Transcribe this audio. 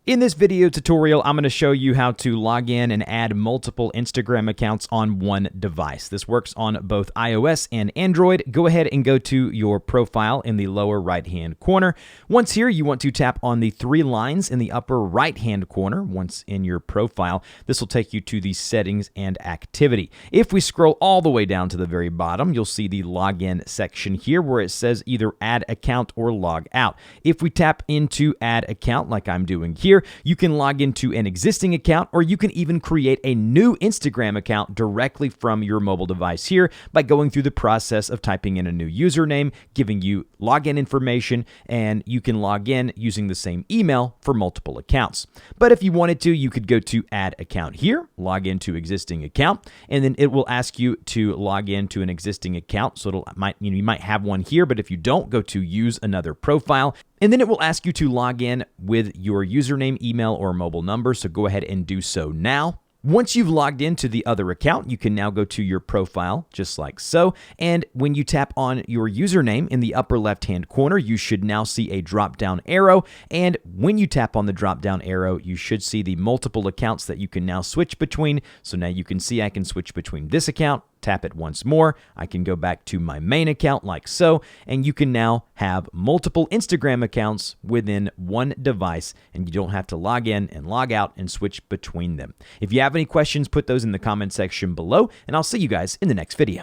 In this video tutorial, I'm going to show you how to log in and add multiple Instagram accounts on one device. This works on both iOS and Android. Go ahead and go to your profile in the lower right-hand corner. Once here, you want to tap on the three lines in the upper right-hand corner. Once in your profile, this will take you to the settings and activity. If we scroll all the way down to the very bottom, you'll see the login section here where it says either add account or log out. If we tap into add account like I'm doing here, you can log into an existing account, or you can even create a new Instagram account directly from your mobile device here by going through the process of typing in a new username, giving you login information, and you can log in using the same email for multiple accounts. But if you wanted to, you could go to add account here, log into existing account, and then it will ask you to log into an existing account. So you might have one here, but if you don't, go to use another profile. And then it will ask you to log in with your username, email, or mobile number. So go ahead and do so now. Once you've logged into the other account, you can now go to your profile just like so. And when you tap on your username in the upper left-hand corner, you should now see a drop-down arrow. And when you tap on the drop-down arrow, you should see the multiple accounts that you can now switch between. So now you can see I can switch between this account. Tap it once more, I can go back to my main account like so, and you can now have multiple Instagram accounts within one device, and you don't have to log in and log out and switch between them. If you have any questions, put those in the comment section below, and I'll see you guys in the next video.